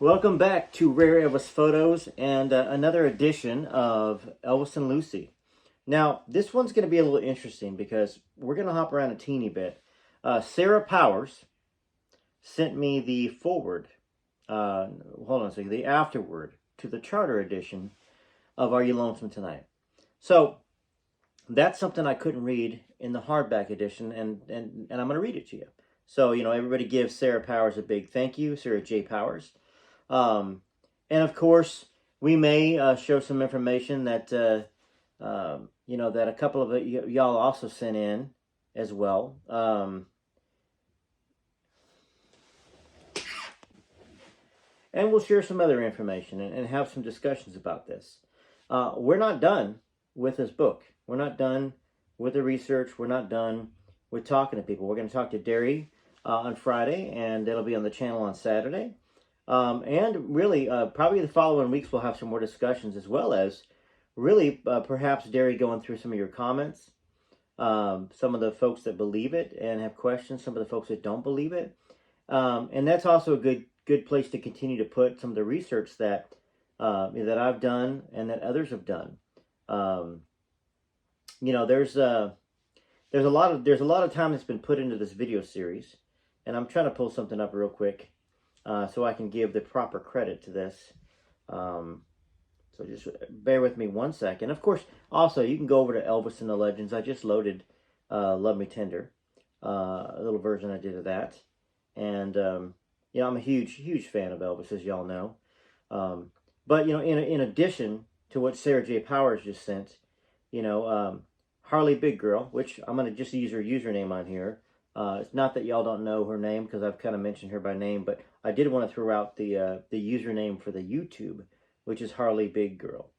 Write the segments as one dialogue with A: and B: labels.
A: Welcome back to Rare Elvis Photos and another edition of Elvis and Lucy. Now, this one's going to be a little interesting because we're going to hop around a teeny bit. Sarah Powers sent me the forward, hold on a second, the afterword to the Charter edition of Are You Lonesome Tonight? So, that's something I couldn't read in the hardback edition, and I'm going to read it to you. So, everybody give Sarah Powers a big thank you, Sarah J. Powers. And of course, we may show some information that that a couple of y'all also sent in as well. And we'll share some other information and have some discussions about this. We're not done with this book. We're not done with the research. We're not done with talking to people. We're going to talk to Derry on Friday, and it'll be on the channel on Saturday. And really, probably the following weeks we'll have some more discussions, as well as really perhaps Derry going through some of your comments, some of the folks that believe it and have questions, some of the folks that don't believe it. And that's also a good place to continue to put some of the research that that I've done and that others have done. There's a lot of time that's been put into this video series, and I'm trying to pull something up real quick. So I can give the proper credit to this. So just bear with me one second. Of course, also, you can go over to Elvis and the Legends. I just loaded Love Me Tender, a little version I did of that. And, I'm a huge fan of Elvis, as y'all know. But, in addition to what Sarah J. Powers just sent, Harley Big Girl, which I'm going to just use her username on here. It's not that y'all don't know her name, because I've kind of mentioned her by name, but I did want to throw out the username for the YouTube, which is Harley Big Girl.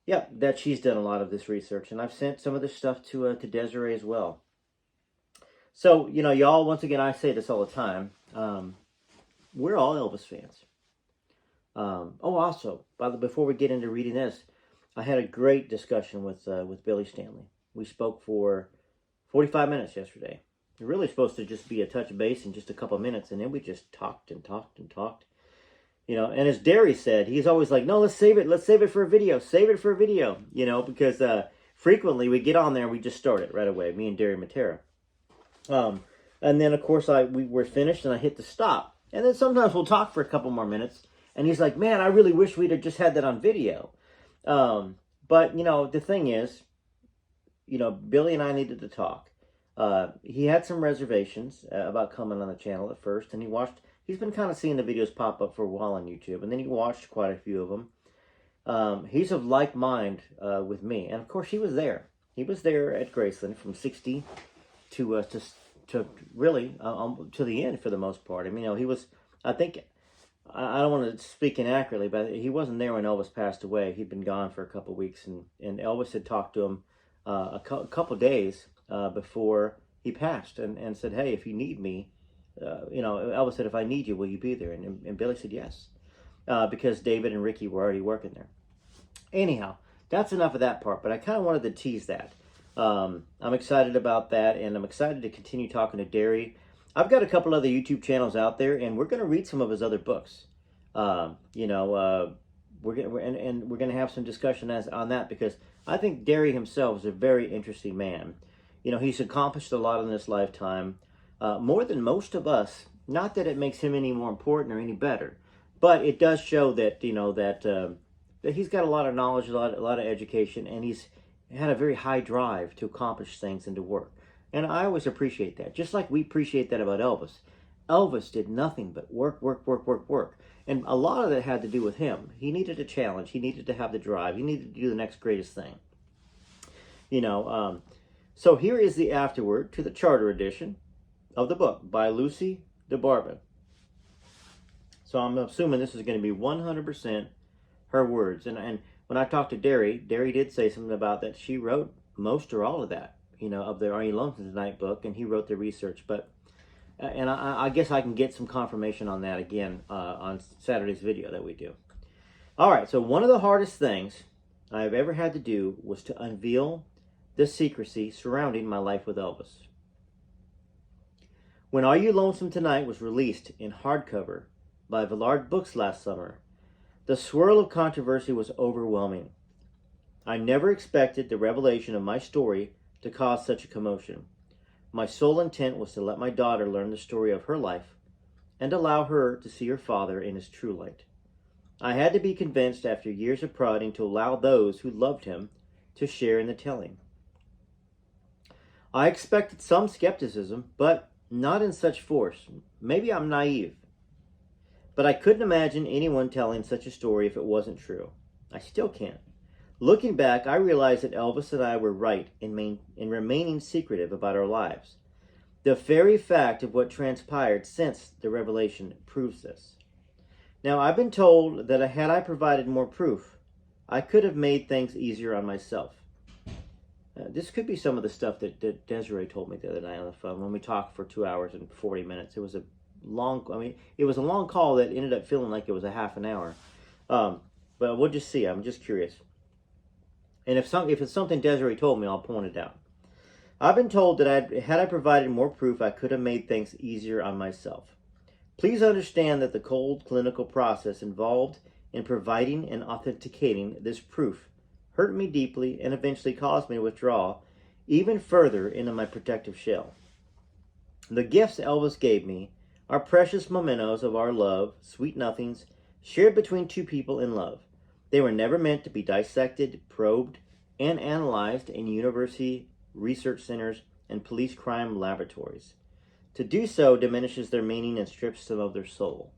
A: Yeah, that she's done a lot of this research, and I've sent some of this stuff to Desiree as well. So, y'all, once again, I say this all the time, we're all Elvis fans. Also, before we get into reading this, I had a great discussion with Billy Stanley. We spoke for 45 minutes yesterday. It's really supposed to just be a touch base in just a couple minutes, and then we just talked and talked and talked. And as Derry said, he's always like, no, let's save it for a video, because frequently we get on there and we just start it right away, me and Derry Matera. And then, of course, we were finished, and I hit the stop. And then sometimes we'll talk for a couple more minutes, and he's like, man, I really wish we'd have just had that on video. But, the thing is, Billy and I needed to talk. He had some reservations about coming on the channel at first, and he's been kind of seeing the videos pop up for a while on YouTube, and then he watched quite a few of them. He's of like mind with me, and of course he was there. He was there at Graceland from 60 to really to the end for the most part. I mean, he was, I think, I don't want to speak inaccurately, but he wasn't there when Elvis passed away. He'd been gone for a couple of weeks, and Elvis had talked to him a couple days before he passed, and said, hey, if you need me, Elvis said, if I need you, will you be there? And Billy said yes, because David and Ricky were already working there. Anyhow, that's enough of that part, but I kind of wanted to tease that. I'm excited about that, and I'm excited to continue talking to Derry. I've got a couple other YouTube channels out there, and we're going to read some of his other books. We're going to have some discussion on that, because I think Derry himself is a very interesting man. He's accomplished a lot in this lifetime, more than most of us. Not that it makes him any more important or any better, but it does show that that he's got a lot of knowledge, a lot of education, and he's had a very high drive to accomplish things and to work. And I always appreciate that, just like we appreciate that about Elvis. Elvis did nothing but work. And a lot of that had to do with him. He needed a challenge. He needed to have the drive. He needed to do the next greatest thing. So here is the afterword to the Charter edition of the book by Lucy de Barbin. So I'm assuming this is going to be 100% her words. And when I talked to Derry did say something about that. She wrote most or all of that, of the Are You Lonesome Tonight book, and he wrote the research. But and I guess I can get some confirmation on that again on Saturday's video that we do. All right, so one of the hardest things I've ever had to do was to unveil the secrecy surrounding my life with Elvis. When Are You Lonesome Tonight was released in hardcover by Villard Books last summer. The swirl of controversy was overwhelming. I never expected the revelation of my story to cause such a commotion. My sole intent was to let my daughter learn the story of her life and allow her to see her father in his true light. I had to be convinced after years of prodding to allow those who loved him to share in the telling. I expected some skepticism, but not in such force. Maybe I'm naive. But I couldn't imagine anyone telling such a story if it wasn't true. I still can't. Looking back, I realized that Elvis and I were right in remaining secretive about our lives. The very fact of what transpired since the revelation proves this. Now, I've been told that had I provided more proof, I could have made things easier on myself. This could be some of the stuff that Desiree told me the other night on the phone when we talked for 2 hours and 40 minutes. It was a long call that ended up feeling like it was a half an hour. But we'll just see. I'm just curious. And if it's something Desiree told me, I'll point it out. I've been told that had I provided more proof, I could have made things easier on myself. Please understand that the cold clinical process involved in providing and authenticating this proof hurt me deeply and eventually caused me to withdraw even further into my protective shell. The gifts Elvis gave me are precious mementos of our love, sweet nothings, shared between two people in love. They were never meant to be dissected, probed, and analyzed in university research centers and police crime laboratories. To do so diminishes their meaning and strips some of their soul.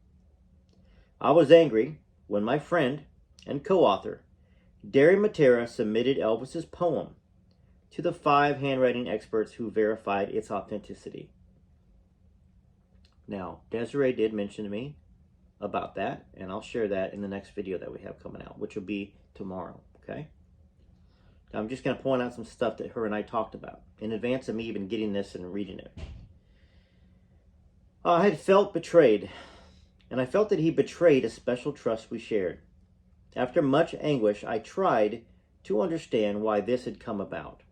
A: I was angry when my friend and co-author, Derry Matera, submitted Elvis's poem to the 5 handwriting experts who verified its authenticity. Now, Desiree did mention to me about that, and I'll share that in the next video that we have coming out, which will be tomorrow, okay? Now, I'm just going to point out some stuff that her and I talked about in advance of me even getting this and reading it. I had felt betrayed, and I felt that he betrayed a special trust we shared. After much anguish, I tried to understand why this had come about.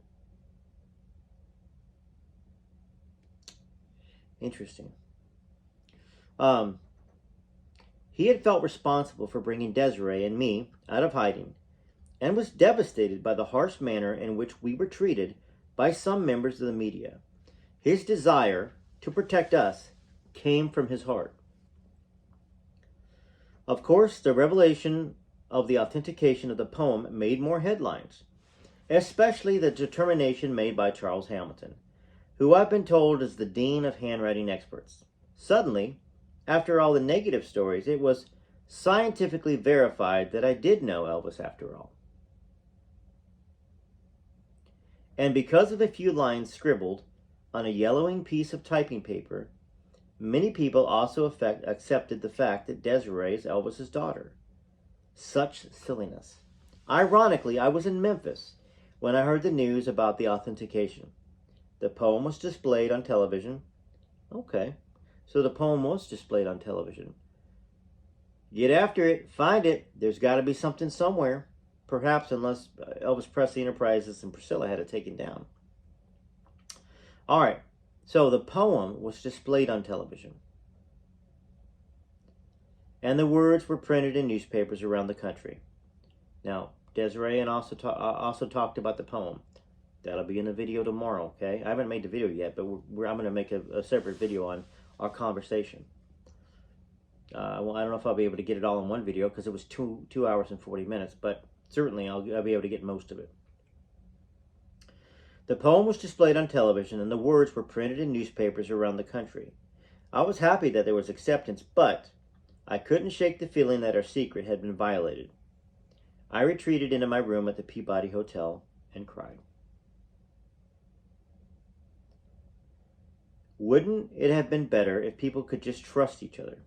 A: Interesting. He had felt responsible for bringing Desiree and me out of hiding and was devastated by the harsh manner in which we were treated by some members of the media. His desire to protect us came from his heart. Of course, the revelation of the authentication of the poem made more headlines, especially the determination made by Charles Hamilton, who I've been told is the dean of handwriting experts. Suddenly, after all the negative stories, it was scientifically verified that I did know Elvis after all. And because of a few lines scribbled on a yellowing piece of typing paper, many people also accepted the fact that Desiree is Elvis's daughter. Such silliness. Ironically, I was in Memphis when I heard the news about the authentication. The poem was displayed on television. Okay, so the poem was displayed on television. Get after it, find it. There's got to be something somewhere. Perhaps unless Elvis Presley Enterprises and Priscilla had it taken down. All right, so the poem was displayed on television. And the words were printed in newspapers around the country. Now, Desiree and also talked about the poem. That'll be in the video tomorrow, okay? I haven't made the video yet, but I'm going to make a separate video on our conversation. Well, I don't know if I'll be able to get it all in one video because it was 2 hours and 40 minutes, but certainly I'll be able to get most of it. The poem was displayed on television and the words were printed in newspapers around the country. I was happy that there was acceptance, but I couldn't shake the feeling that our secret had been violated. I retreated into my room at the Peabody Hotel and cried. Wouldn't it have been better if people could just trust each other?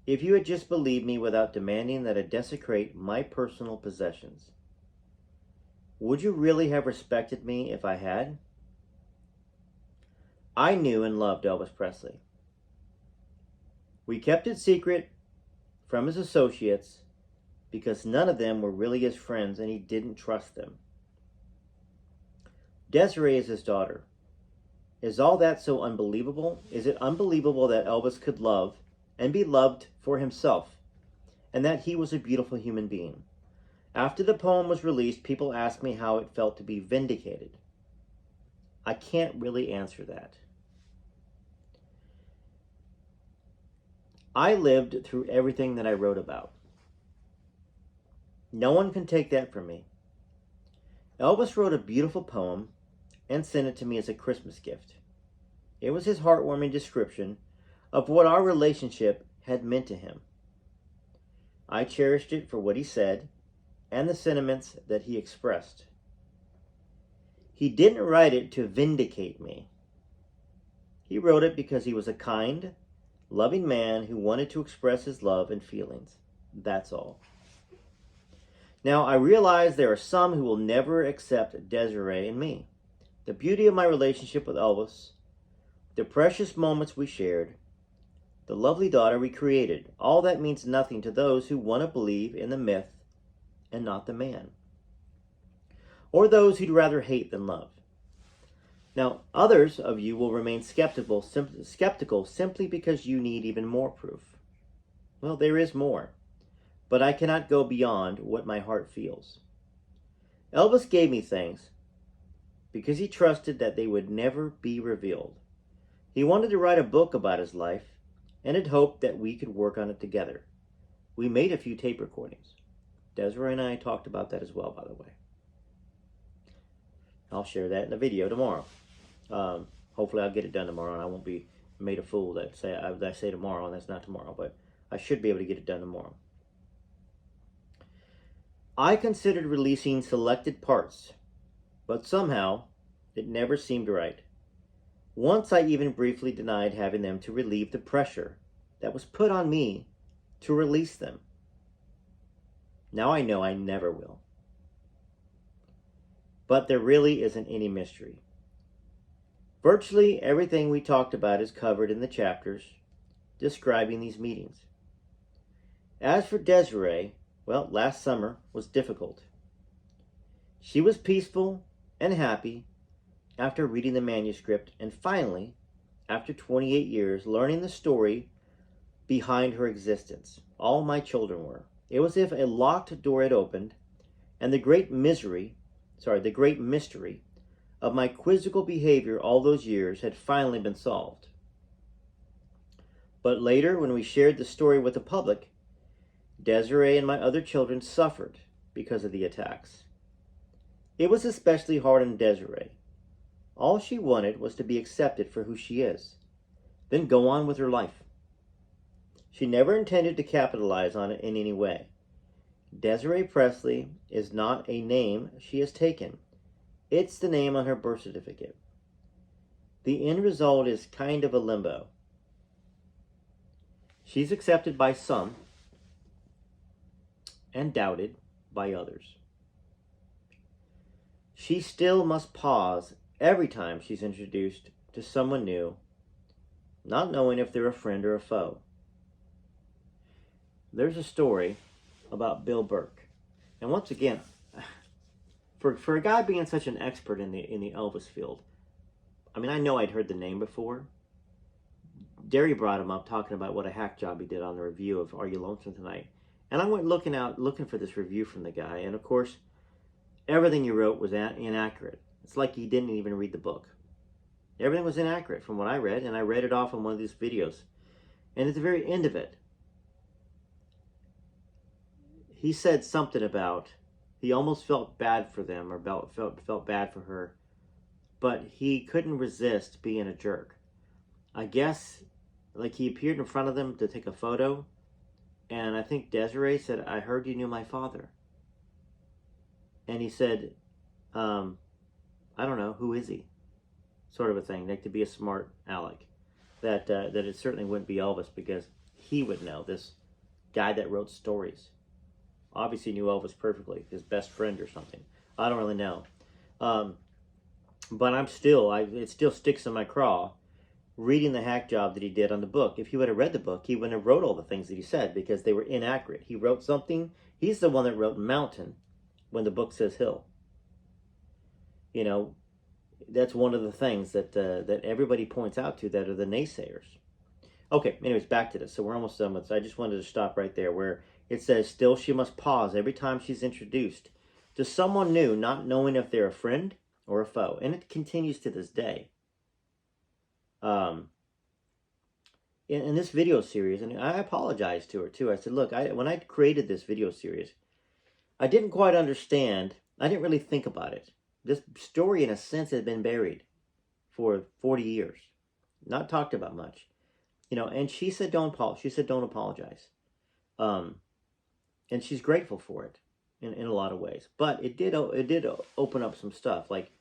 A: If you had just believed me without demanding that I desecrate my personal possessions? Would you really have respected me if I had? I knew and loved Elvis Presley. We kept it secret from his associates because none of them were really his friends and he didn't trust them. Desiree is his daughter. Is all that so unbelievable? Is it unbelievable that Elvis could love and be loved for himself, and that he was a beautiful human being. After the poem was released, people asked me how it felt to be vindicated. I can't really answer that. I lived through everything that I wrote about. No one can take that from me. Elvis wrote a beautiful poem and sent it to me as a Christmas gift. It was his heartwarming description of what our relationship had meant to him. I cherished it for what he said and the sentiments that he expressed. He didn't write it to vindicate me. He wrote it because he was a kind, loving man who wanted to express his love and feelings. That's all. Now, I realize there are some who will never accept Desiree and me. The beauty of my relationship with Elvis, the precious moments we shared, the lovely daughter we created, all that means nothing to those who want to believe in the myth and not the man, or those who'd rather hate than love. Now, others of you will remain skeptical simply because you need even more proof. Well, there is more, but I cannot go beyond what my heart feels. Elvis gave me things because he trusted that they would never be revealed. He wanted to write a book about his life and had hoped that we could work on it together. We made a few tape recordings. Desiree and I talked about that as well, by the way. I'll share that in a video tomorrow. Hopefully I'll get it done tomorrow and I won't be made a fool that I say tomorrow and that's not tomorrow, but I should be able to get it done tomorrow. I considered releasing selected parts, but somehow it never seemed right. Once I even briefly denied having them to relieve the pressure that was put on me to release them. Now I know I never will. But there really isn't any mystery. Virtually everything we talked about is covered in the chapters describing these meetings. As for Desiree, well, last summer was difficult. She was peaceful and happy after reading the manuscript and finally, after 28 years, learning the story behind her existence. All my children were. It was as if a locked door had opened and the great mystery of my quizzical behavior all those years had finally been solved. But later, when we shared the story with the public, Desiree and my other children suffered because of the attacks. It was especially hard on Desiree. All she wanted was to be accepted for who she is, then go on with her life. She never intended to capitalize on it in any way. Desiree Presley is not a name she has taken. It's the name on her birth certificate. The end result is kind of a limbo. She's accepted by some and doubted by others. She still must pause every time she's introduced to someone new, not knowing if they're a friend or a foe. There's a story about Bill Burke. And once again, for a guy being such an expert in the Elvis field, I mean, I know I'd heard the name before. Derry brought him up talking about what a hack job he did on the review of Are You Lonesome Tonight? And I went looking for this review from the guy, and of course, everything he wrote was inaccurate. It's like he didn't even read the book. Everything was inaccurate from what I read, and I read it off on one of these videos. And at the very end of it, he said something about he almost felt bad for them or felt bad for her, but he couldn't resist being a jerk. I guess, like, he appeared in front of them to take a photo, and I think Desiree said, "I heard you knew my father." And he said, I don't know, who is he? Sort of a thing, like to be a smart aleck. That it certainly wouldn't be Elvis because he would know, this guy that wrote stories. Obviously knew Elvis perfectly, his best friend or something. I don't really know. But it still sticks in my craw reading the hack job that he did on the book. If he would have read the book, he wouldn't have wrote all the things that he said because they were inaccurate. He wrote something. He's the one that wrote mountain when the book says hill. You know, that's one of the things that everybody points out to that are the naysayers. Okay, anyways, back to this. So we're almost done with this. I just wanted to stop right there where it says, still she must pause every time she's introduced to someone new, not knowing if they're a friend or a foe. And it continues to this day. In this video series, and I apologized to her too. I said, look, when I created this video series, I didn't quite understand. I didn't really think about it. This story, in a sense, had been buried for 40 years, not talked about much. And she said, don't apologize. And she's grateful for it in a lot of ways. But it did open up some stuff, like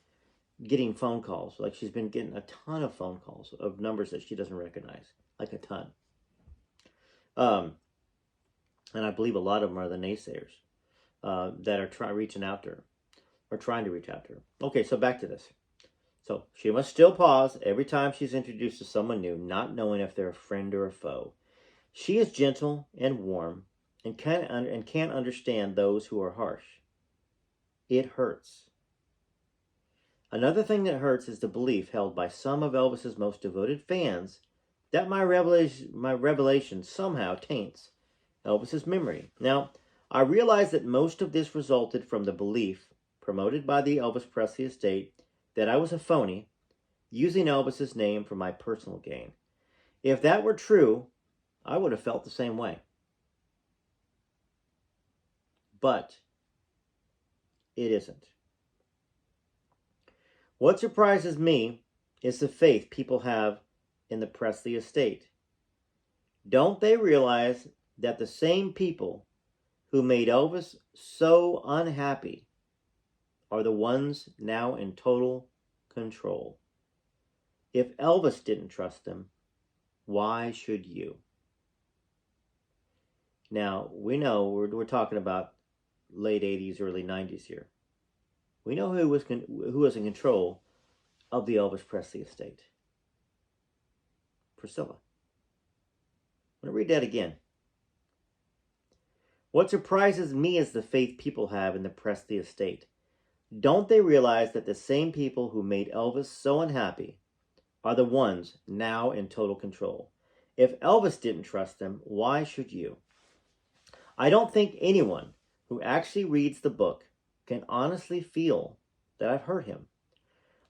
A: getting phone calls. Like she's been getting a ton of phone calls of numbers that she doesn't recognize, like a ton. And I believe a lot of them are the naysayers that are reaching out to her, or trying to reach out to her. Okay, so back to this. So she must still pause every time she's introduced to someone new, not knowing if they're a friend or a foe. She is gentle and warm and can't understand those who are harsh. It hurts. Another thing that hurts is the belief held by some of Elvis's most devoted fans that my revelation somehow taints Elvis's memory. Now, I realize that most of this resulted from the belief promoted by the Elvis Presley estate that I was a phony, using Elvis's name for my personal gain. If that were true, I would have felt the same way. But it isn't. What surprises me is the faith people have in the Presley estate. Don't they realize that the same people who made Elvis so unhappy are the ones now in total control? If Elvis didn't trust them, why should you? Now, we know we're talking about late 80s, early 90s here. We know who was in control of the Elvis Presley estate. Priscilla. I'm going to read that again. What surprises me is the faith people have in the Presley estate. Don't they realize that the same people who made Elvis so unhappy are the ones now in total control? If Elvis didn't trust them, why should you? I don't think anyone who actually reads the book can honestly feel that I've hurt him.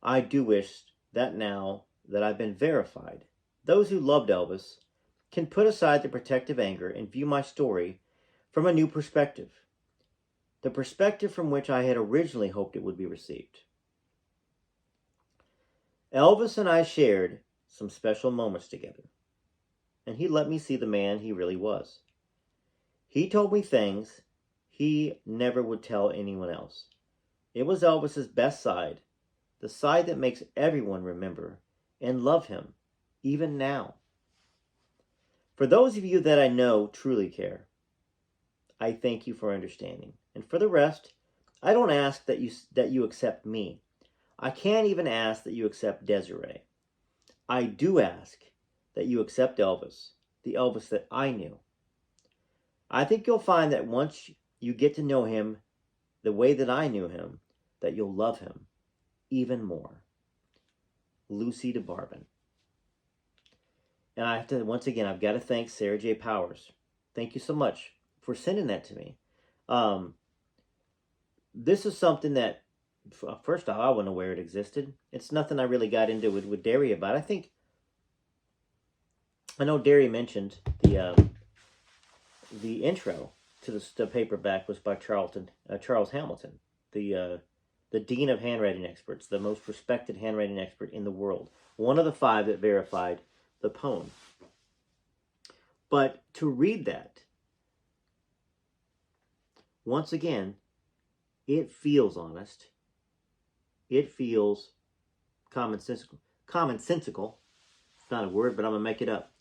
A: I do wish that now that I've been verified, those who loved Elvis can put aside the protective anger and view my story from a new perspective. The perspective from which I had originally hoped it would be received. Elvis and I shared some special moments together, and he let me see the man he really was. He told me things he never would tell anyone else. It was Elvis's best side, the side that makes everyone remember and love him, even now. For those of you that I know truly care, I thank you for understanding. And for the rest, I don't ask that you accept me. I can't even ask that you accept Desiree. I do ask that you accept Elvis, the Elvis that I knew. I think you'll find that once you get to know him the way that I knew him, that you'll love him even more. Lucy to Barbin. And I have to, once again, I've got to thank Sarah J. Powers. Thank you so much for sending that to me. This is something that, first off, I wasn't aware it existed. It's nothing I really got into with Derry about. I know Derry mentioned the intro to the paperback was by Charles Hamilton, the dean of handwriting experts, the most respected handwriting expert in the world, one of the 5 that verified the poem. But to read that, once again, it feels honest. It feels commonsensical. It's not a word, but I'm going to make it up.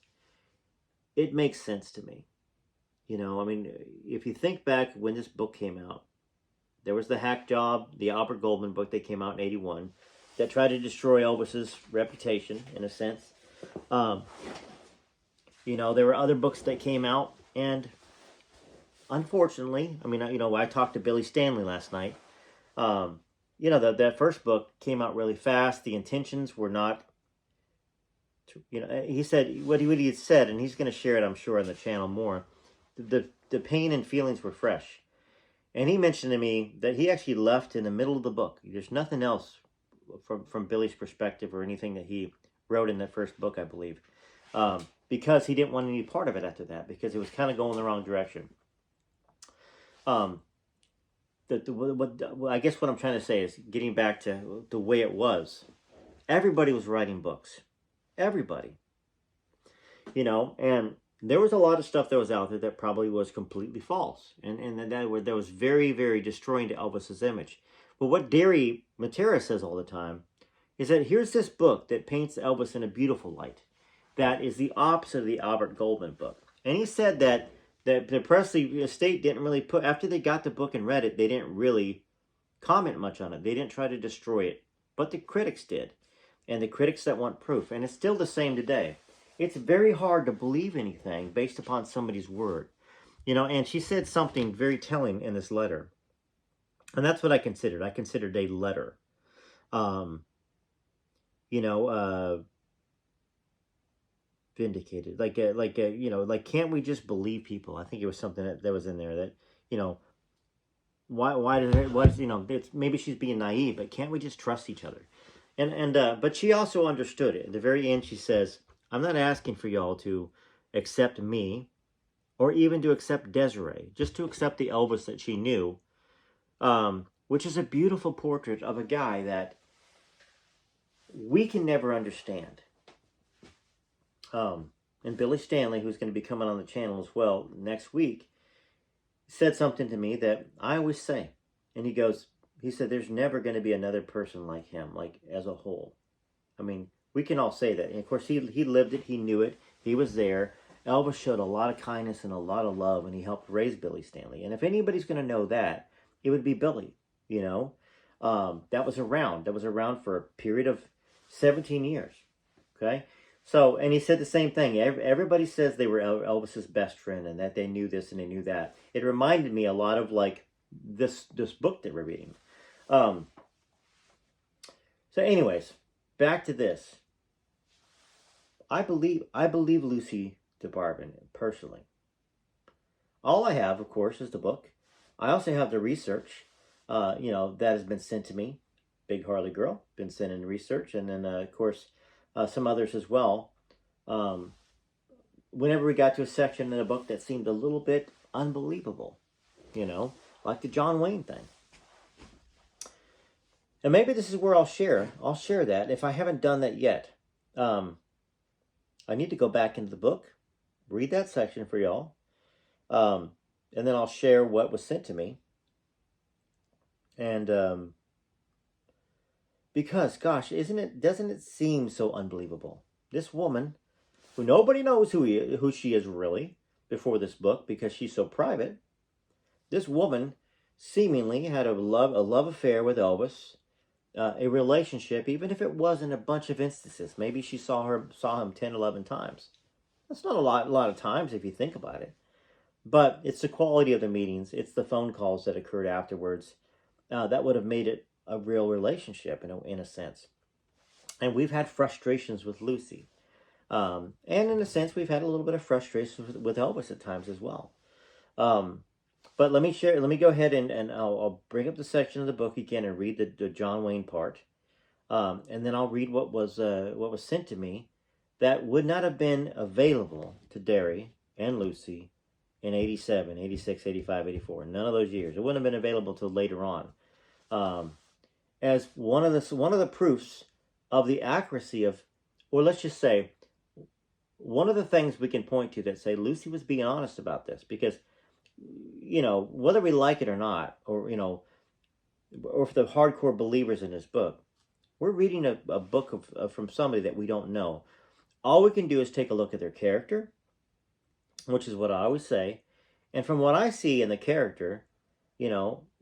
A: It makes sense to me. If you think back when this book came out, there was the Hack Job, the Albert Goldman book that came out in 1981 that tried to destroy Elvis's reputation, in a sense. There were other books that came out, and unfortunately, I talked to Billy Stanley last night. That first book came out really fast. The intentions were not he said what he had said, and he's going to share it, I'm sure, on the channel more. The pain and feelings were fresh. And he mentioned to me that he actually left in the middle of the book. There's nothing else from Billy's perspective or anything that he wrote in that first book, I believe, because he didn't want any part of it after that, because it was kind of going the wrong direction. I guess what I'm trying to say is, getting back to the way it was, everybody was writing books. Everybody. And there was a lot of stuff that was out there that probably was completely false. And that was very, very destroying to Elvis's image. But what Derry Matera says all the time is that here's this book that paints Elvis in a beautiful light. That is the opposite of the Albert Goldman book. And he said that the Presley estate didn't really after they got the book and read it, they didn't really comment much on it. They didn't try to destroy it. But the critics did. And the critics that want proof. And it's still the same today. It's very hard to believe anything based upon somebody's word. And she said something very telling in this letter. And that's what I considered. I considered a letter. Vindicated. Can't we just believe people? I think it was something that was in there that, why did it, it's, maybe she's being naive, but can't we just trust each other? But she also understood it. At the very end, she says, I'm not asking for y'all to accept me or even to accept Desiree, just to accept the Elvis that she knew, which is a beautiful portrait of a guy that we can never understand. And Billy Stanley, who's going to be coming on the channel as well next week, said something to me that I always say. And he said, there's never going to be another person like him, like as a whole. I mean, we can all say that. And of course, he lived it. He knew it. He was there. Elvis showed a lot of kindness and a lot of love, and he helped raise Billy Stanley. And if anybody's going to know that, it would be Billy, That was around. That was around for a period of 17 years, okay? So, and he said the same thing. Everybody says they were Elvis's best friend and that they knew this and they knew that. It reminded me a lot of, like, this book that we're reading. So anyways, back to this. I believe Lucy to Barbin, personally. All I have, of course, is the book. I also have the research, that has been sent to me. Big Harley Girl, been sent in research. And then, of course, some others as well. Whenever we got to a section in the book that seemed a little bit unbelievable, like the John Wayne thing. And maybe this is where I'll share that if I haven't done that yet. I need to go back into the book, read that section for y'all, and then I'll share what was sent to me. And because, gosh, doesn't it seem so unbelievable? This woman, who nobody knows who she is really before this book because she's so private, this woman seemingly had a love affair with Elvis, a relationship, even if it wasn't a bunch of instances. Maybe she saw him 10, 11 times. That's not a lot of times if you think about it. But it's the quality of the meetings. It's the phone calls that occurred afterwards. That would have made it a real relationship in a sense. And we've had frustrations with Lucy. And in a sense, we've had a little bit of frustration with Elvis at times as well. But let me go ahead and I'll bring up the section of the book again and read the John Wayne part. And then I'll read what was sent to me that would not have been available to Derry and Lucy in 87, 86, 85, 84. None of those years. It wouldn't have been available till later on. As one of the proofs of the accuracy of, or let's just say, one of the things we can point to that say Lucy was being honest about this, because, whether we like it or not, or for the hardcore believers in this book, we're reading a book from somebody that we don't know. All we can do is take a look at their character, which is what I always say. And from what I see in the character,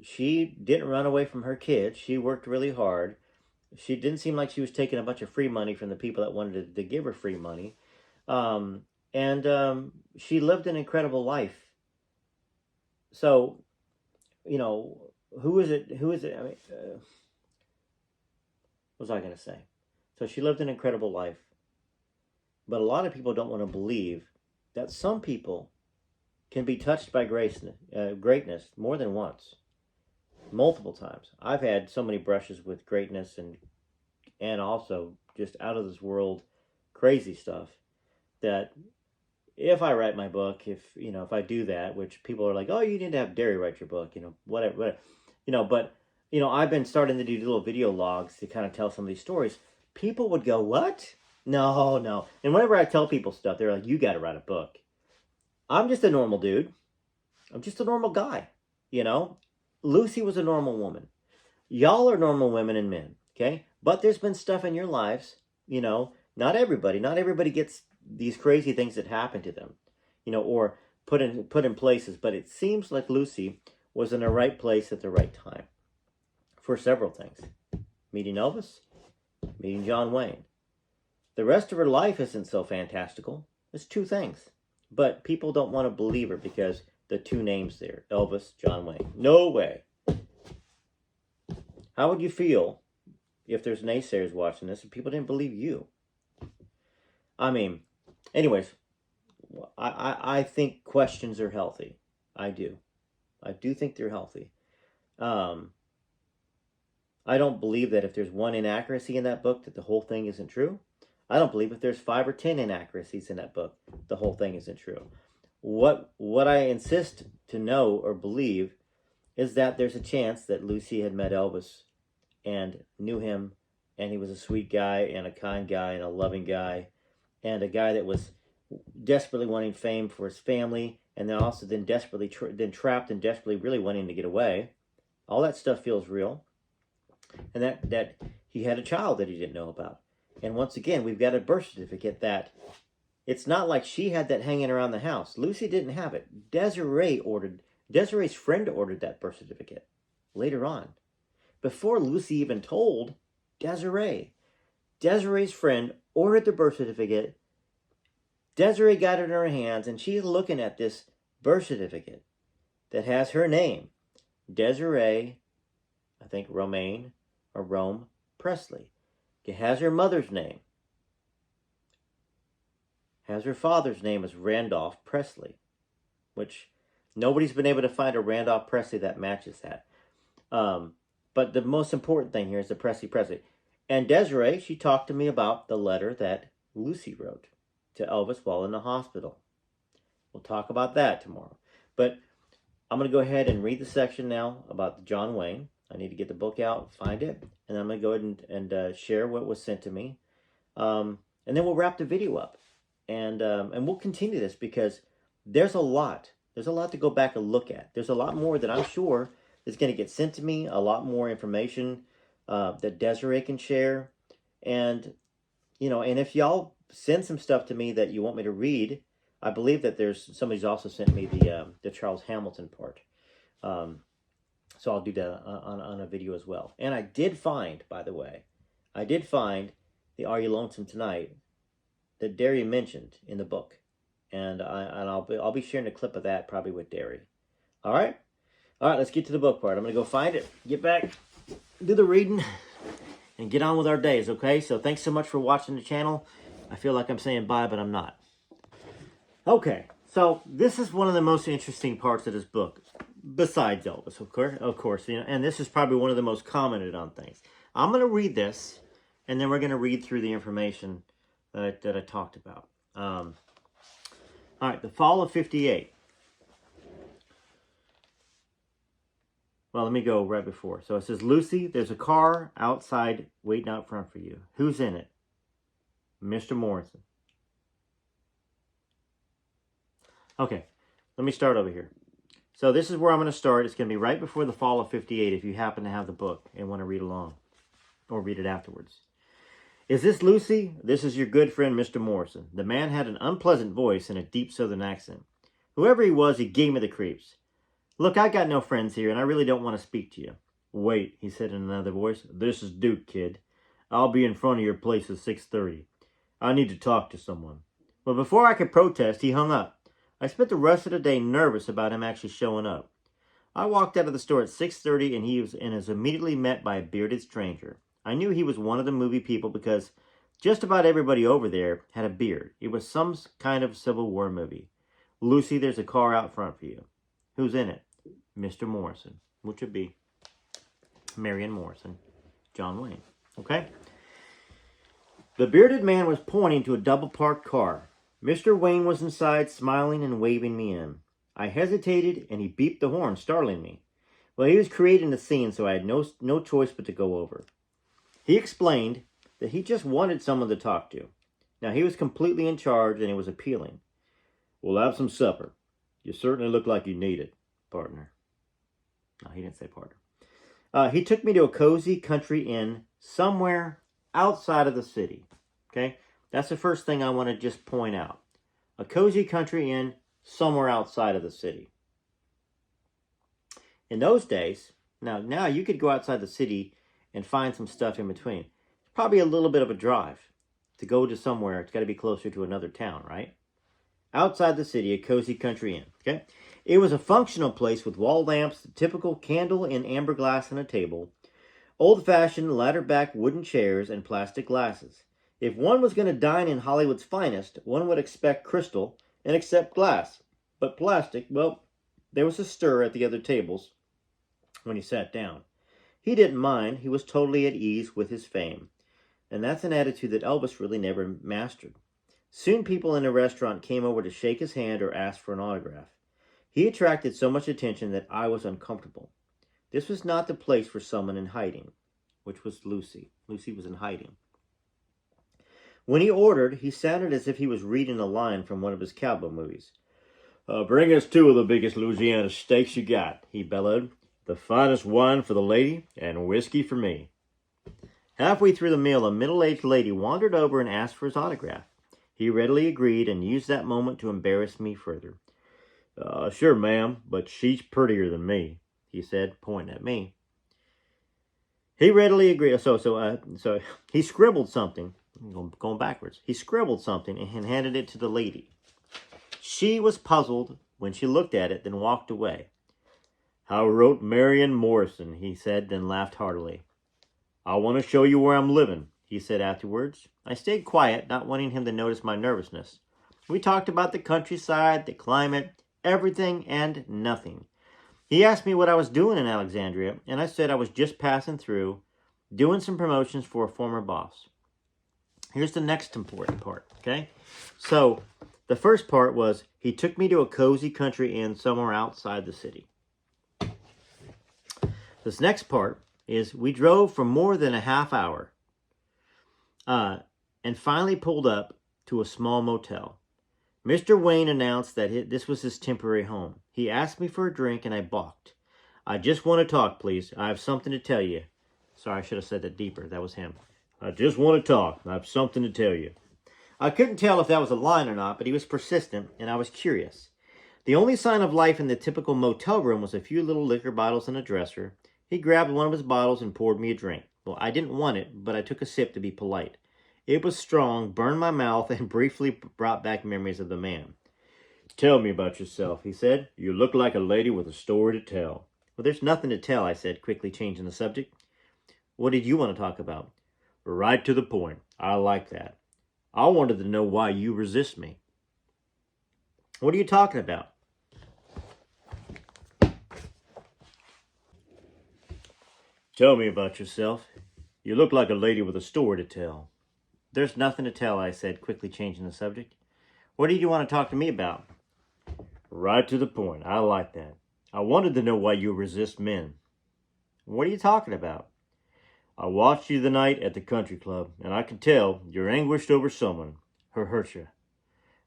A: she didn't run away from her kids. She worked really hard. She didn't seem like she was taking a bunch of free money from the people that wanted to give her free money. And she lived an incredible life. So, who is it? I mean, what was I going to say? So she lived an incredible life. But a lot of people don't want to believe that some people can be touched by greatness more than once, multiple times. I've had so many brushes with greatness and also just out of this world crazy stuff that if I write my book, if I do that, which people are like, oh, you need to have Derry write your book, whatever, but I've been starting to do little video logs to kind of tell some of these stories. People would go, what? No, no. And whenever I tell people stuff, they're like, you got to write a book. I'm just a normal dude. I'm just a normal guy. Lucy was a normal woman. Y'all are normal women and men. Okay. But there's been stuff in your lives, not everybody gets these crazy things that happen to them, or put in places. But it seems like Lucy was in the right place at the right time for several things. Meeting Elvis, meeting John Wayne. The rest of her life isn't so fantastical. It's two things. But people don't want to believe her because the two names there, Elvis, John Wayne. No way. How would you feel if there's naysayers watching this and people didn't believe you? I mean, anyways, I think questions are healthy. I do. I do think they're healthy. I don't believe that if there's one inaccuracy in that book that the whole thing isn't true. I don't believe if there's 5 or 10 inaccuracies in that book, the whole thing isn't true. What I insist to know or believe is that there's a chance that Lucy had met Elvis and knew him, and he was a sweet guy and a kind guy and a loving guy and a guy that was desperately wanting fame for his family, and then also desperately trapped and desperately really wanting to get away. All that stuff feels real. And that he had a child that he didn't know about. And once again, we've got a birth certificate that it's not like she had that hanging around the house. Lucy didn't have it. Desiree's friend ordered that birth certificate later on. Before Lucy even told Desiree. Desiree's friend ordered the birth certificate. Desiree got it in her hands, and she's looking at this birth certificate that has her name. Desiree, I think Romaine or Rome Presley. It has her mother's name. Has her father's name as Randolph Presley, which nobody's been able to find a Randolph Presley that matches that. But the most important thing here is the Presley. And Desiree, she talked to me about the letter that Lucy wrote to Elvis while in the hospital. We'll talk about that tomorrow. But I'm going to go ahead and read the section now about John Wayne. I need to get the book out, find it, and I'm going to go ahead and share what was sent to me. And then we'll wrap the video up. And we'll continue this because there's a lot. There's a lot to go back and look at. There's a lot more that I'm sure is going to get sent to me, a lot more information that Desiree can share. And, and if y'all send some stuff to me that you want me to read, I believe that somebody's also sent me the Charles Hamilton part. So I'll do that on a video as well. And I did find, by the way, the Are You Lonesome Tonight that Derry mentioned in the book. And I'll be sharing a clip of that probably with Derry. All right, let's get to the book part. I'm going to go find it, get back, do the reading, and get on with our days, okay? So thanks so much for watching the channel. I feel like I'm saying bye, but I'm not. Okay, so this is one of the most interesting parts of this book. Besides Elvis, of course, and this is probably one of the most commented on things. I'm going to read this, and then we're going to read through the information that I talked about. All right, the fall of 58. Well, let me go right before. So it says, Lucy, there's a car outside waiting out front for you. Who's in it? Mr. Morrison. Okay, let me start over here. So this is where I'm going to start. It's going to be right before the fall of 58 if you happen to have the book and want to read along or read it afterwards. Is this Lucy? This is your good friend, Mr. Morrison. The man had an unpleasant voice and a deep southern accent. Whoever he was, he gave me the creeps. Look, I got no friends here, and I really don't want to speak to you. Wait, he said in another voice. This is Duke, kid. I'll be in front of your place at 6:30. I need to talk to someone. But before I could protest, he hung up. I spent the rest of the day nervous about him actually showing up. I walked out of the store at 6:30 and was immediately met by a bearded stranger. I knew he was one of the movie people because Just about everybody over there had a beard. It was some kind of Civil War movie. Lucy, there's a car out front for you. Who's in it? Mr. Morrison, which would be Marion Morrison, John Wayne. Okay? The bearded man was pointing to a double-parked car. Mr. Wayne was inside, smiling and waving me in. I hesitated, and he beeped the horn, startling me. Well, he was creating the scene, so I had no choice but to go over. He explained that he just wanted someone to talk to. Now, he was completely in charge, and it was appealing. We'll have some supper. You certainly look like you need it, partner. No, he didn't say partner. He took me to a cozy country inn somewhere outside of the city. Okay? That's the first thing I want to just point out. A cozy country inn somewhere outside of the city. In those days, now you could go outside the city and find some stuff in between. It's probably a little bit of a drive to go to somewhere. It's got to be closer to another town, right? Outside the city, a cozy country inn. Okay? It was a functional place with wall lamps, typical candle in amber glass on a table, old-fashioned ladder-back wooden chairs, and plastic glasses. If one was going to dine in Hollywood's finest, one would expect crystal and accept glass. But plastic, well, there was a stir at the other tables when he sat down. He didn't mind. He was totally at ease with his fame. And that's an attitude that Elvis really never mastered. Soon people in the restaurant came over to shake his hand or ask for an autograph. He attracted so much attention that I was uncomfortable. This was not the place for someone in hiding, which was Lucy. Lucy was in hiding. When he ordered, he sounded as if he was reading a line from one of his cowboy movies. Bring us 2 of the biggest Louisiana steaks you got, he bellowed. The finest wine for the lady and whiskey for me. Halfway through the meal, a middle-aged lady wandered over and asked for his autograph. He readily agreed and used that moment to embarrass me further. Sure, ma'am, but she's prettier than me, he said, pointing at me. He readily agreed. So he scribbled something. Going backwards. He scribbled something and handed it to the lady. She was puzzled when she looked at it, then walked away. I wrote Marion Morrison, he said, then laughed heartily. I want to show you where I'm living, he said afterwards. I stayed quiet, not wanting him to notice my nervousness. We talked about the countryside, the climate, everything and nothing. He asked me what I was doing in Alexandria, and I said I was just passing through, doing some promotions for a former boss. Here's the next important part, okay? So, the first part was, he took me to a cozy country inn somewhere outside the city. This next part is, we drove for more than a half hour and finally pulled up to a small motel. Mr. Wayne announced that this was his temporary home. He asked me for a drink and I balked. I just want to talk, please. I have something to tell you. Sorry, I should have said that deeper. That was him. I just want to talk. I have something to tell you. I couldn't tell if that was a line or not, but he was persistent and I was curious. The only sign of life in the typical motel room was a few little liquor bottles in a dresser. He grabbed one of his bottles and poured me a drink. Well, I didn't want it, but I took a sip to be polite. It was strong, burned my mouth, and briefly brought back memories of the man. Tell me about yourself, he said. You look like a lady with a story to tell. Well, there's nothing to tell, I said, quickly changing the subject. What did you want to talk about? Right to the point. I like that. I wanted to know why you resist me. What are you talking about? Tell me about yourself. You look like a lady with a story to tell. There's nothing to tell, I said, quickly changing the subject. What did you want to talk to me about? Right to the point. I like that. I wanted to know why you resist men. What are you talking about? I watched you the night at the country club, and I can tell you're anguished over someone who hurt you.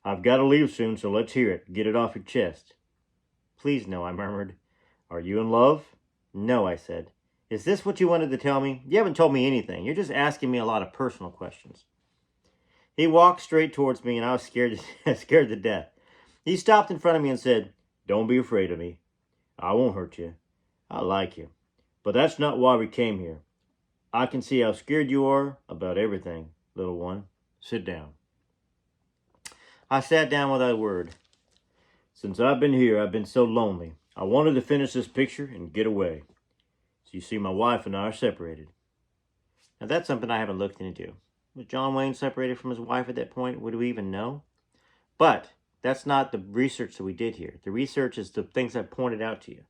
A: I've got to leave soon, so let's hear it. Get it off your chest. Please no, I murmured. Are you in love? No, I said. Is this what you wanted to tell me? You haven't told me anything. You're just asking me a lot of personal questions. He walked straight towards me, and I was scared to death. He stopped in front of me and said, Don't be afraid of me. I won't hurt you. I like you. But that's not why we came here. I can see how scared you are about everything, little one. Sit down. I sat down without a word. Since I've been here, I've been so lonely. I wanted to finish this picture and get away. So you see, my wife and I are separated. Now that's something I haven't looked into. Was John Wayne separated from his wife at that point? Would we even know? But that's not the research that we did here. The research is the things I pointed out to you.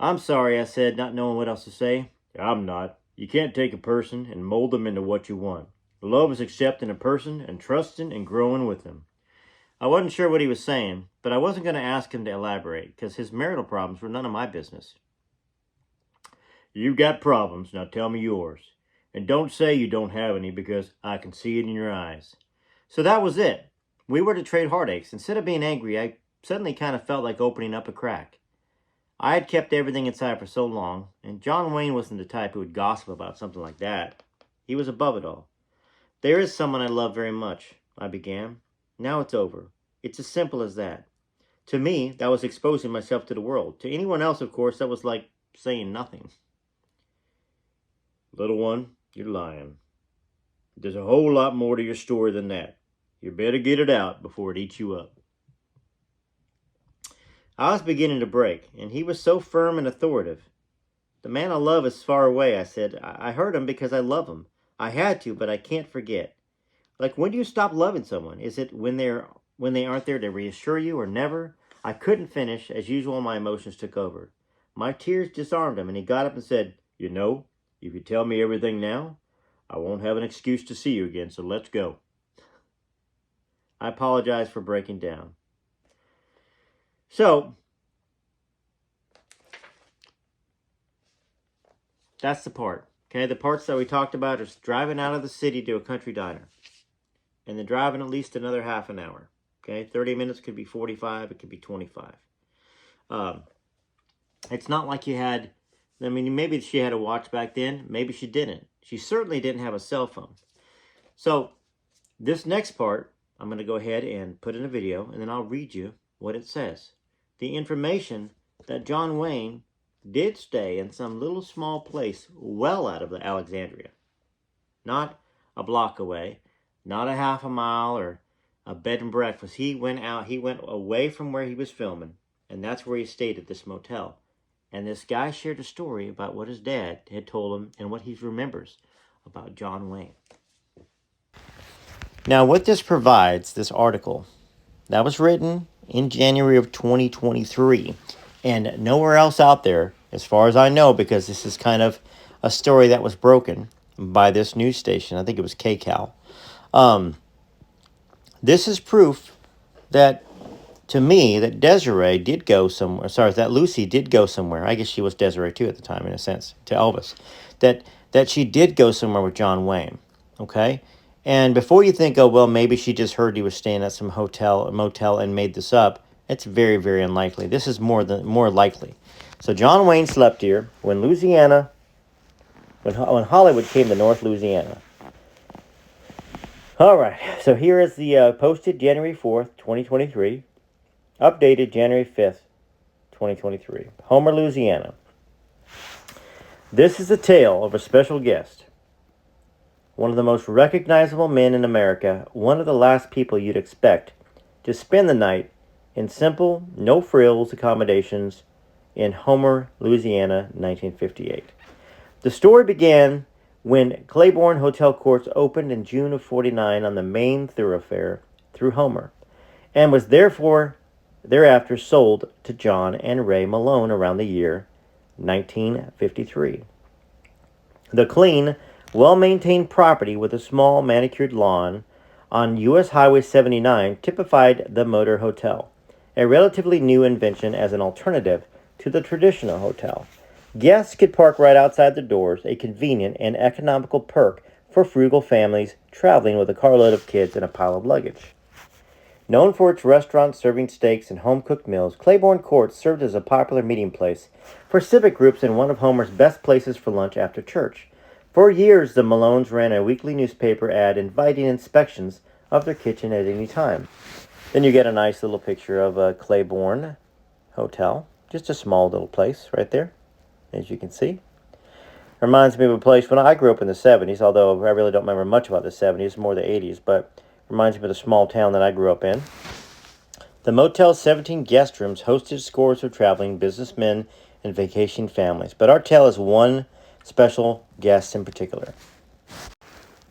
A: I'm sorry, I said, not knowing what else to say. I'm not. You can't take a person and mold them into what you want. Love is accepting a person and trusting and growing with them. I wasn't sure what he was saying, but I wasn't going to ask him to elaborate because his marital problems were none of my business. You've got problems, now tell me yours. And don't say you don't have any because I can see it in your eyes. So that was it. We were to trade heartaches. Instead of being angry, I suddenly kind of felt like opening up a crack. I had kept everything inside for so long, and John Wayne wasn't the type who would gossip about something like that. He was above it all. There is someone I love very much, I began. Now it's over. It's as simple as that. To me, that was exposing myself to the world. To anyone else, of course, that was like saying nothing. Little one, you're lying. There's a whole lot more to your story than that. You better get it out before it eats you up. I was beginning to break, and he was so firm and authoritative. The man I love is far away, I said. I hurt him because I love him. I had to, but I can't forget. Like, when do you stop loving someone? Is it when they aren't there to reassure you, or never? I couldn't finish. As usual, my emotions took over. My tears disarmed him, and he got up and said, You know, if you tell me everything now, I won't have an excuse to see you again, so let's go. I apologized for breaking down. So, that's the part. Okay, the parts that we talked about is driving out of the city to a country diner. And then driving at least another half an hour. Okay, 30 minutes could be 45, it could be 25. It's not like you had, I mean, maybe she had a watch back then. Maybe she didn't. She certainly didn't have a cell phone. So, this next part, I'm going to go ahead and put in a video, and then I'll read you what it says. The information that John Wayne did stay in some little small place well out of the Alexandria. Not a block away, not a half a mile or a bed and breakfast. He went away from where he was filming, and that's where he stayed at this motel. And this guy shared a story about what his dad had told him and what he remembers about John Wayne. Now, what this provides, this article, that was written in January of 2023, and nowhere else out there, as far as I know, because this is kind of a story that was broken by this news station. I think it was KCAL. This is proof that, to me, that Desiree did go somewhere. Sorry, that Lucy did go somewhere. I guess she was Desiree too at the time, in a sense, to Elvis. That she did go somewhere with John Wayne. Okay? And before you think, oh, well, maybe she just heard he was staying at some motel and made this up, it's very, very unlikely. This is more likely. So John Wayne slept here when Hollywood came to North Louisiana. All right, so here is the posted January 4th, 2023, updated January 5th, 2023. Homer, Louisiana. This is a tale of a special guest. One of the most recognizable men in America, one of the last people you'd expect to spend the night in simple, no-frills accommodations in Homer, Louisiana, 1958. The story began when Claiborne Hotel Courts opened in June of 49 on the main thoroughfare through Homer, and was thereafter sold to John and Ray Malone around the year 1953. The clean, well-maintained property with a small manicured lawn on U.S. Highway 79 typified the Motor Hotel, a relatively new invention as an alternative to the traditional hotel. Guests could park right outside the doors, a convenient and economical perk for frugal families traveling with a carload of kids and a pile of luggage. Known for its restaurant serving steaks and home-cooked meals, Claiborne Courts served as a popular meeting place for civic groups and one of Homer's best places for lunch after church. For years, the Malones ran a weekly newspaper ad inviting inspections of their kitchen at any time. Then you get a nice little picture of a Claiborne Hotel. Just a small little place right there, as you can see. Reminds me of a place when I grew up in the 70s, although I really don't remember much about the 70s, more the 80s, but reminds me of the small town that I grew up in. The motel's 17 guest rooms hosted scores of traveling businessmen and vacation families, but our tale is one special guest in particular.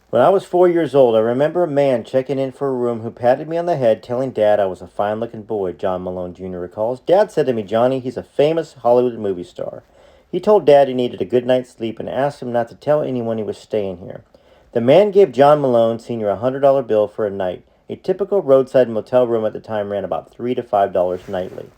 A: When I was 4 years old, I remember a man checking in for a room who patted me on the head, telling Dad I was a fine-looking boy, John Malone Jr. recalls. Dad said to me, Johnny, he's a famous Hollywood movie star. He told Dad he needed a good night's sleep and asked him not to tell anyone he was staying here. The man gave John Malone Sr. a $100 bill for a night. A typical roadside motel room at the time ran about $3 to $5 nightly.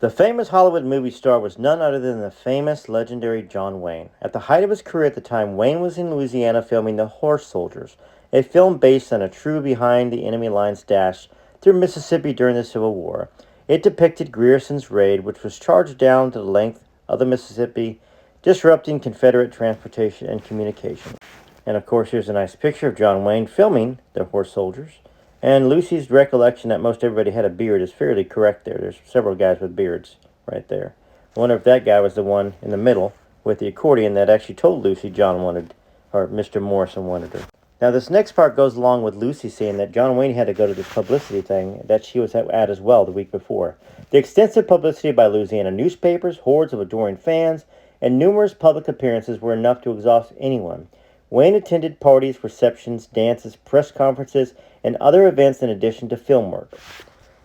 A: The famous Hollywood movie star was none other than the famous, legendary John Wayne. At the height of his career at the time, Wayne was in Louisiana filming The Horse Soldiers, a film based on a true behind-the-enemy lines dash through Mississippi during the Civil War. It depicted Grierson's raid, which was charged down to the length of the Mississippi, disrupting Confederate transportation and communication. And of course, here's a nice picture of John Wayne filming The Horse Soldiers. And Lucy's recollection that most everybody had a beard is fairly correct there. There's several guys with beards right there. I wonder if that guy was the one in the middle with the accordion that actually told Lucy John wanted, or Mr. Morrison wanted her. Now this next part goes along with Lucy saying that John Wayne had to go to this publicity thing that she was at as well the week before. The extensive publicity by Louisiana newspapers, hordes of adoring fans, and numerous public appearances were enough to exhaust anyone. Wayne attended parties, receptions, dances, press conferences, and other events in addition to film work.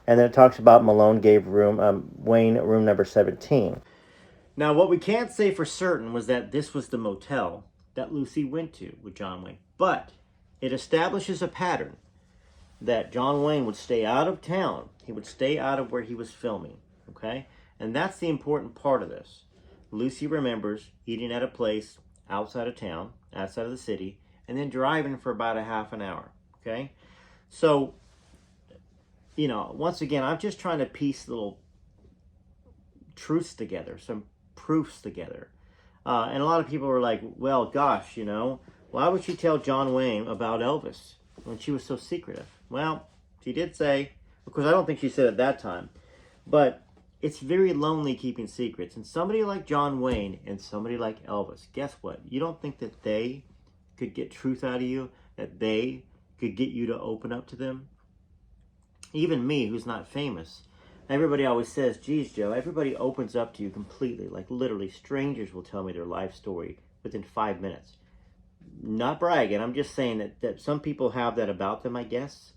A: And then it talks about Malone gave Wayne room number 17. Now, what we can't say for certain was that this was the motel that Lucy went to with John Wayne. But it establishes a pattern that John Wayne would stay out of town. He would stay out of where he was filming, okay? And that's the important part of this. Lucy remembers eating at a place outside of town, outside of the city, and then driving for about a half an hour, okay? So, you know, once again, I'm just trying to piece little truths together, some proofs together. And a lot of people were like, well, gosh, you know, why would she tell John Wayne about Elvis when she was so secretive? Well, she did say, of course, I don't think she said at that time, but it's very lonely keeping secrets. And somebody like John Wayne and somebody like Elvis, guess what? You don't think that they could get truth out of you, that they could get you to open up to them? Even me, who's not famous, everybody always says, geez, Joe, everybody opens up to you completely. Like literally, strangers will tell me their life story within 5 minutes. Not bragging, I'm just saying that some people have that about them, I guess.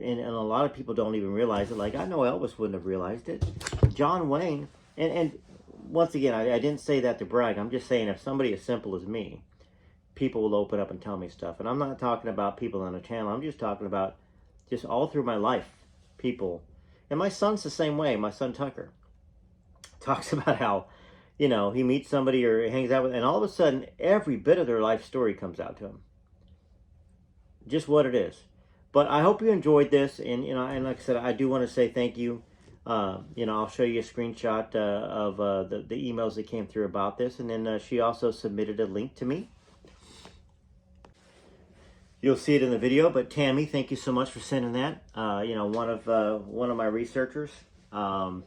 A: And a lot of people don't even realize it. Like, I know Elvis wouldn't have realized it. John Wayne, and once again, I didn't say that to brag. I'm just saying if somebody as simple as me, people will open up and tell me stuff. And I'm not talking about people on a channel. I'm just talking about just all through my life, people. And my son's the same way. My son Tucker talks about how, you know, he meets somebody or hangs out with, and all of a sudden, every bit of their life story comes out to him. Just what it is. But I hope you enjoyed this, and you know, and like I said, I do want to say thank you. You know, I'll show you a screenshot of the emails that came through about this, and then she also submitted a link to me. You'll see it in the video, but Tammy, thank you so much for sending that. You know, one of my researchers. Y'all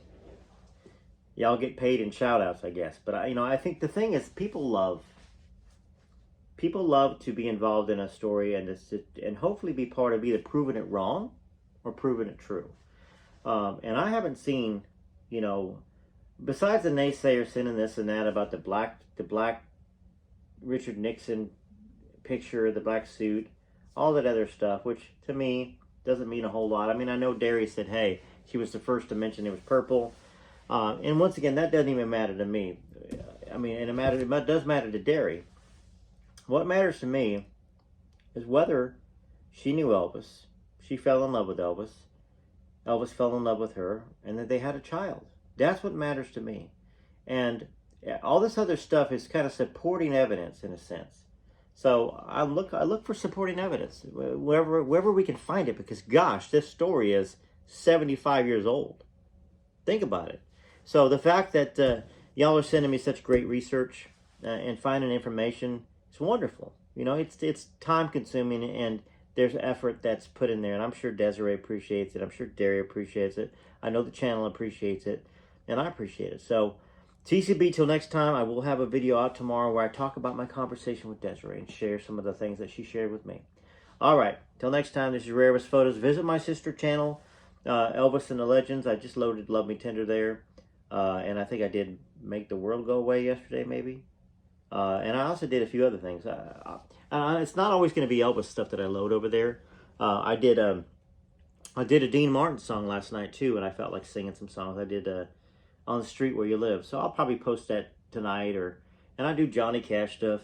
A: get paid in shout-outs, I guess. But you know, I think the thing is, people love to be involved in a story and hopefully be part of either proving it wrong or proving it true. And I haven't seen, you know, besides the naysayers sending this and that about the black Richard Nixon picture, the black suit, all that other stuff, which to me doesn't mean a whole lot. I mean, I know Derry said, hey, she was the first to mention it was purple. And once again, that doesn't even matter to me. I mean, and it does matter to Derry. What matters to me is whether she knew Elvis, she fell in love with Elvis, Elvis fell in love with her, and that they had a child. That's what matters to me. And all this other stuff is kind of supporting evidence in a sense. So I look for supporting evidence wherever we can find it, because gosh, this story is 75 years old. Think about it. So the fact that y'all are sending me such great research and finding information, it's wonderful. You know, it's time consuming, and there's effort that's put in there, and I'm sure Desiree appreciates it. I'm sure Derry appreciates it. I know the channel appreciates it, and I appreciate it. So TCB, till next time, I will have a video out tomorrow where I talk about my conversation with Desiree and share some of the things that she shared with me. All right, till next time, this is Rarest Photos. Visit my sister channel, Elvis and the Legends. I just loaded Love Me Tender there, and I think I did Make the World Go Away yesterday, maybe. And I also did a few other things. It's not always going to be Elvis stuff that I load over there. I did a Dean Martin song last night too, and I felt like singing some songs. I did On the Street Where You Live, so I'll probably post that tonight. And I do Johnny Cash stuff.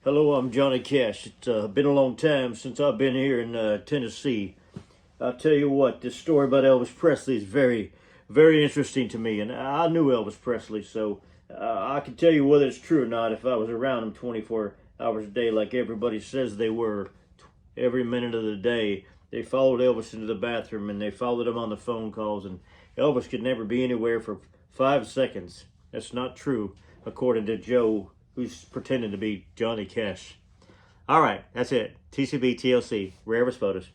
A: Hello, I'm Johnny Cash. It's been a long time since I've been here in Tennessee. I'll tell you what, this story about Elvis Presley is very, very interesting to me, and I knew Elvis Presley, so I can tell you whether it's true or not if I was around him 24 hours a day like everybody says they were every minute of the day. They followed Elvis into the bathroom, and they followed him on the phone calls, and Elvis could never be anywhere for 5 seconds. That's not true, according to Joe, who's pretending to be Johnny Cash. All right, that's it. TCB, TLC, Rare Photos.